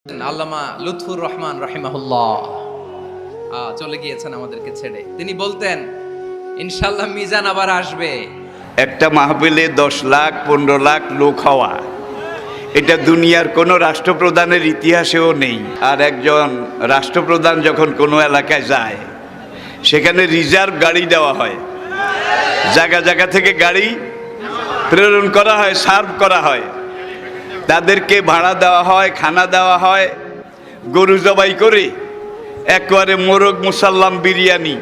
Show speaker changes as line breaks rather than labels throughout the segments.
আল্লামা লুৎফুর রহমান রাহিমাহুল্লাহ চলে গিয়েছেন আমাদেরকে ছেড়ে। তিনি বলতেন, ইনশাআল্লাহ মিজান আবার আসবে।
একটা মাহফিলে 10 লাখ 15 লাখ লোক হওয়া, এটা দুনিয়ার কোনো রাষ্ট্রপ্রধানের ইতিহাসেও নেই। আর একজন রাষ্ট্রপ্রধান যখন কোনো এলাকায় যায়, সেখানে রিজার্ভ গাড়ি দেওয়া হয়, জায়গা জায়গা থেকে গাড়ি প্রেরণ করা হয়, সার্ভ করা হয়, তাদেরকে ভাড়া দেওয়া হয়, খানা দেওয়া হয়, গরু জবাই করে একবারে মোরগ মুসাল্লাম বিরিয়ানি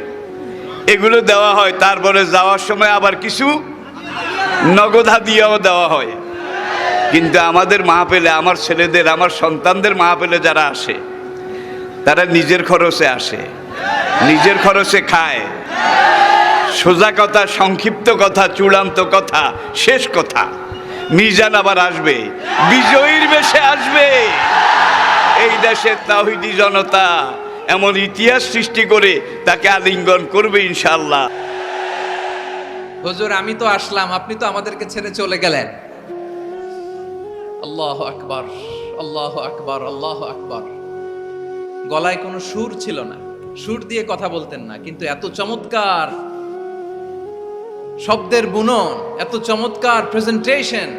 এগুলো দেওয়া হয়। তারপরে যাওয়ার সময় আবার কিছু নগদ হাদিয়াও দেওয়া হয়। কিন্তু আমাদের মাহফিলে, আমার ছেলেদের, আমার সন্তানদের মাহফিলে যারা আসে, তারা নিজের খরচে আসে, নিজের খরচে খায়। সোজা কথা, সংক্ষিপ্ত কথা, চূড়ান্ত কথা, শেষ কথা, মিজান আবার আসবে, বিজয়ীর বেশে আসবে। এই দেশের তাওহীদি জনতা এমন ইতিহাস সৃষ্টি করে তাকে আলিঙ্গন করবে ইনশাআল্লাহ।
হুজুর, আমি তো আসলাম, আপনি তো আমাদেরকে ছেড়ে চলে গেলেন। আল্লাহু আকবার, আল্লাহু আকবার, আল্লাহু আকবার। গলায় কোনো সুর ছিল না, সুর দিয়ে কথা বলতেন না, কিন্তু এত চমৎকার শব্দের বুনন, এত চমৎকার প্রেজেন্টেশন,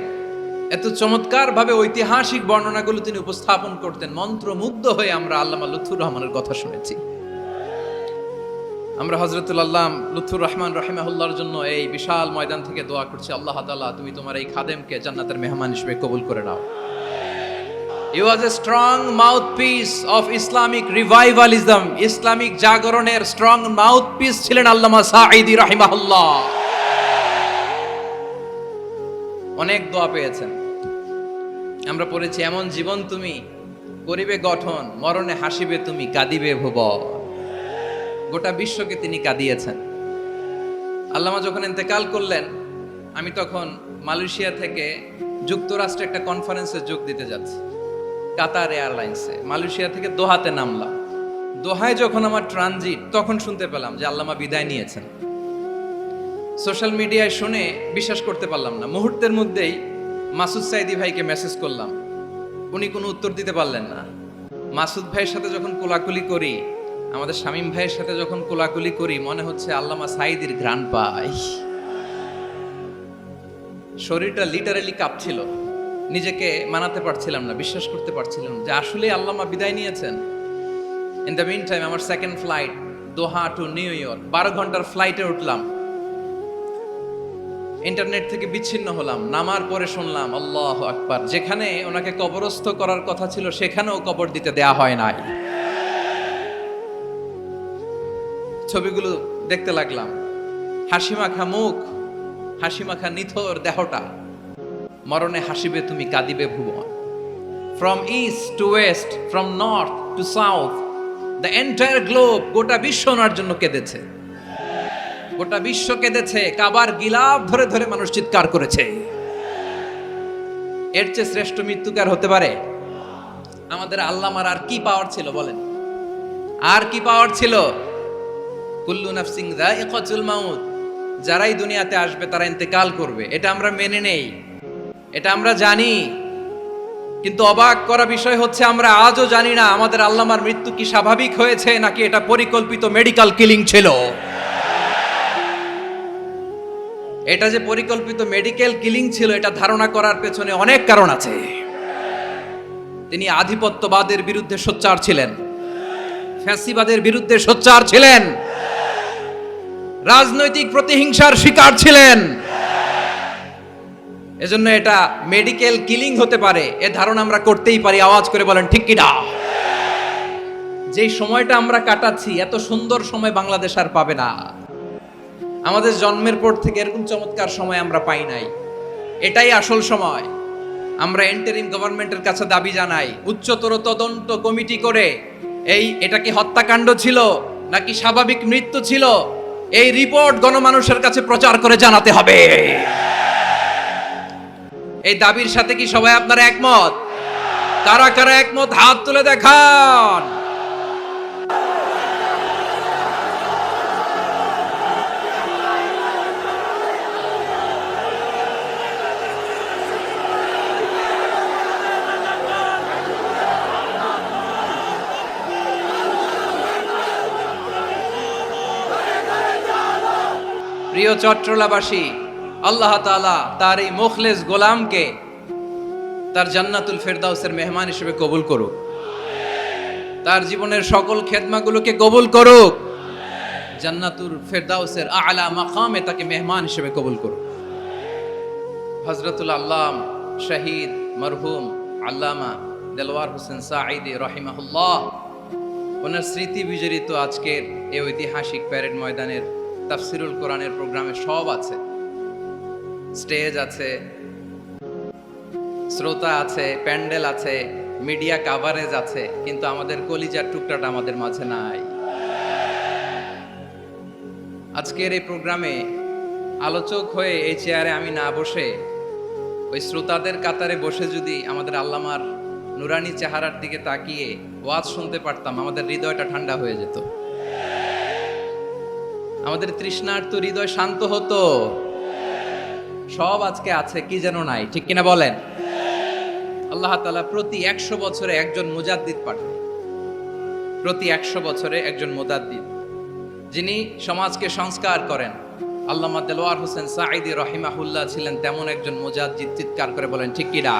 এত চমৎকার ভাবে ঐতিহাসিক বর্ণনাগুলো তিনি উপস্থাপন করতেন। মন্ত্রমুগ্ধ হয়ে আমরা আল্লামা লুৎফুর রহমানের কথা শুনেছি। আমরা হযরতুল আল্লাম লুৎফুর রহমান রাহিমাহুল্লাহর জন্য এই বিশাল ময়দান থেকে দোয়া করছি, আল্লাহ তাআলা তুমি তোমার এই খাদেমকে জান্নাতের মেহমান হিসেবে কবুল করে নাও। He was a strong mouthpiece of Islamic revivalism. Islamic জাগরণের স্ট্রং মাউথপিস ছিলেন আল্লামা সাঈদী রাহিমাহুল্লাহ। অনেক দোয়া পেয়েছেন, আমরা পড়েছি, এমন জীবন তুমি করিবে গঠন, মরণে হাসিবে তুমি, কাঁদিবে ভুবন। গোটা বিশ্বকে তিনি কাঁদিয়েছেন। আল্লামা যখন ইন্তেকাল করলেন, আমি তখন মালয়েশিয়া থেকে যুক্তরাষ্ট্রে একটা কনফারেন্সে যোগ দিতে যাচ্ছি, কাতার এয়ারলাইন্সে। মালয়েশিয়া থেকে দোহাতে নামলাম। দোহায় যখন আমার ট্রানজিট, তখন শুনতে পেলাম যে আল্লামা বিদায় নিয়েছেন। সোশ্যাল মিডিয়ায় শুনে বিশ্বাস করতে পারলাম না। মুহূর্তের মধ্যেই মাসুদ সাইদি ভাইকে মেসেজ করলাম, উনি কোনো উত্তর দিতে পারলেন না। মাসুদ ভাইয়ের সাথে যখন কোলাকুলি করি, আমাদের শামীম ভাইয়ের সাথে যখন কোলাকুলি করি, মনে হচ্ছে আল্লামা সাইদির ঘ্রাণ পাই। শরীরটা লিটারালি কাঁপছিল, নিজেকে মানাতে পারছিলাম না, বিশ্বাস করতে পারছিলাম যে আসলে আল্লামা বিদায় নিয়েছেন। ইন দ্য মিন টাইম আমার সেকেন্ড ফ্লাইট, দোহা টু নিউ ইয়র্ক, 12 ঘন্টার ফ্লাইটে উঠলাম। ইন্টারনেট থেকে বিচ্ছিন্ন হলাম। নামার পরে শুনলাম আল্লাহু আকবার, যেখানে ওনাকে কবরস্থ করার কথা ছিল সেখানেও কবর দিতে দেয়া হয় নাই। ছবিগুলো দেখতে লাগলাম, হাসিমাখা মুখ, হাসিমাখা নিথর দেহটা, মরণে হাসিবে তুমি, কাঁদিবে ভুবন। From east to west, from north to south, the entire globe, গোটা বিশ্ব ওনার জন্য কেঁদেছে, গোটা বিশ্ব কেঁদেছে। কাবার গিলাফ ধরে ধরে মানুষ চিৎকার করেছে। এর চেয়ে শ্রেষ্ঠ মৃত্যুকার হতে পারে? আমাদের আল্লামার আর কি পাওয়ার ছিল বলেন? আর কি পাওয়ার ছিল? কুল্লু নাফসিন যায়িকাতুল মাউত, যারাই দুনিয়াতে আসবে তারা ইন্তেকাল করবে, এটা আমরা মেনে নেই, এটা আমরা জানি। কিন্তু অবাক করা বিষয় হচ্ছে, আমরা আজও জানি না আমাদের আল্লামার মৃত্যু কি স্বাভাবিক হয়েছে নাকি এটা পরিকল্পিত মেডিকেল কিলিং ছিল। এটা যে পরিকল্পিত মেডিকেল কিলিং ছিল, এটা ধারণা করার পেছনে অনেক কারণ আছে। তিনি আধিপত্যবাদের বিরুদ্ধে সোচ্চার ছিলেন, ফ্যাসিবাদের বিরুদ্ধে সোচ্চার ছিলেন, রাজনৈতিক প্রতিহিংসার শিকার ছিলেন। এজন্য এটা মেডিকেল কিলিং হতে পারে, এ ধারণা আমরা করতেই পারি। আওয়াজ করে বলেন ঠিক কি না? যেই সময়টা আমরা কাটাচ্ছি, এত সুন্দর সময় বাংলাদেশ আর পাবে না। আমাদের জন্মের পর থেকে এরকম চমৎকার সময় আমরা পাই নাই। এটাই আসল সময়। আমরা ইন্টারিম গভর্নমেন্টের কাছে দাবি জানাই, উচ্চতর তদন্ত কমিটি করে এটা কি হত্যাকাণ্ড ছিল নাকি স্বাভাবিক মৃত্যু ছিল, এই রিপোর্ট গণমানুষের কাছে প্রচার করে জানাতে হবে। এই দাবির সাথে কি সবাই আপনারা একমত? কারা কারা একমত হাত তুলে দেখান। প্রিয় চট্টলাবাসী, আল্লাহ তাআলা তার এই মুখলেস গোলামকে তার জান্নাতুল ফেরদাউসের মেহমান হিসেবে কবুল করুক, তার জীবনের সকল খেদমাগুলোকে কবুল করুক, জান্নাতুল ফেরদাউসের আলা মাকামে তাকে মেহমান হিসেবে কবুল করুক। হযরতুল আল্লাম শহীদ মরহুম আল্লামা দেলওয়ার হোসেন সাঈদী রাহিমাহুল্লাহ, ওনার স্মৃতি বিজড়িত আজকের এই ঐতিহাসিক প্যারেড ময়দানের তাফসিরুল কোরআনের প্রোগ্রামে সব আছে, স্টেজ আছে, শ্রোতা আছে, প্যান্ডেল আছে, মিডিয়া কাভারেজ আছে, কিন্তু আমাদের কলিজার টুকরাটা আমাদের মাঝে নাই। আজকের এই প্রোগ্রামে আলোচক হয়ে এই চেয়ারে আমি না বসে ওই শ্রোতাদের কাতারে বসে যদি আমাদের আল্লামার নুরানি চেহারার দিকে তাকিয়ে ওয়াজ শুনতে পারতাম, আমাদের হৃদয়টা ঠান্ডা হয়ে যেত, আমাদের তৃষ্ণার্ত হৃদয় শান্ত হতো। সব আজকে আছে, কি যেন নাই, ঠিক কিনা বলেন? আল্লাহ তাআলা প্রতি 100 বছরে একজন মুজাদ্দিদ পাঠান, প্রতি 100 বছরে একজন মুজাদ্দিদ, যিনি সমাজকে সংস্কার করেন। আল্লামা দেলওয়ার হোসেন সাঈদী রাহিমাহুল্লাহ ছিলেন তেমন একজন মুজাদ্দিদ। চিৎকার করে বলেন ঠিক কিনা?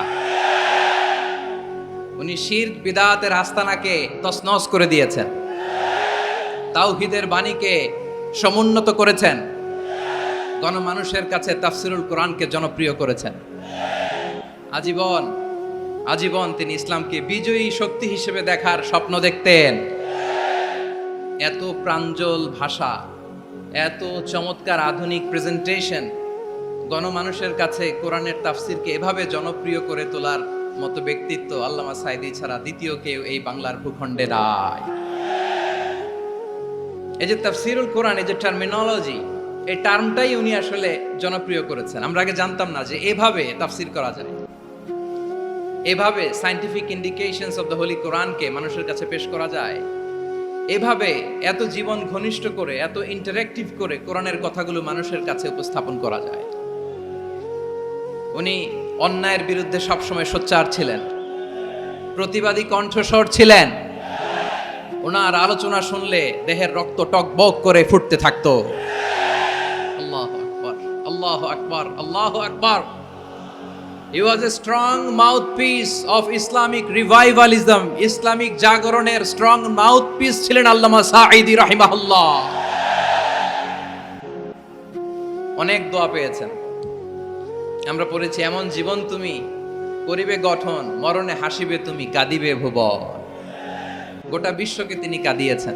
উনি শিরক বিদআতের আস্তানাকে তছনছ করে দিয়েছেন, তাওহীদের বাণীকে সমুন্নত করেছেন, গণমানুষের কাছে তাফসিরুল কোরআনকে জনপ্রিয় করেছেন। আজীবন তিনি ইসলামকে বিজয়ী শক্তি হিসেবে দেখার স্বপ্ন দেখতেন। এত প্রাঞ্জল ভাষা, এত চমৎকার আধুনিক প্রেজেন্টেশন, গণমানুষের কাছে কোরআনের তাফসিরকে এভাবে জনপ্রিয় করে তোলার মতো ব্যক্তিত্ব আল্লামা সাঈদী ছাড়া দ্বিতীয় কেউ এই বাংলার ভূখণ্ডে নাই। এই যে তাফসিরুল কোরআন, এই যে টার্মিনোলজি, এই টার্মটাই উনি আসলে জনপ্রিয় করেছেন। আমরা আগে জানতাম না যে এভাবে তাফসির করা যায়, এভাবে scientific indications of the Holi কোরআনকে মানুষের কাছে পেশ করা যায়, এভাবে এত জীবন ঘনিষ্ঠ করে, এত ইন্টারেক্টিভ করে কোরআনের কথাগুলো মানুষের কাছে উপস্থাপন করা যায়। উনি অন্যায়ের বিরুদ্ধে সবসময় সোচ্চার ছিলেন, প্রতিবাদী কণ্ঠস্বর ছিলেন। ওনার আলোচনা শুনলে দেহের রক্ত টকবক করে ফুটতে থাকতো। আল্লাহু আকবার, আল্লাহু আকবার, আল্লাহু আকবার। He was a strong mouthpiece of Islamic revivalism. Islamic জাগরণের স্ট্রং মাউথপিস ছিলেন আল্লামা সাঈদী রাহিমাহুল্লাহ। অনেক দোয়া পেয়েছেন, আমরা পড়েছি, এমন জীবন তুমি করিবে গঠন, মরণে হাসিবে তুমি, কাঁদিবে ভুবন। গোটা বিশ্বকে তিনি কাঁদিয়েছেন।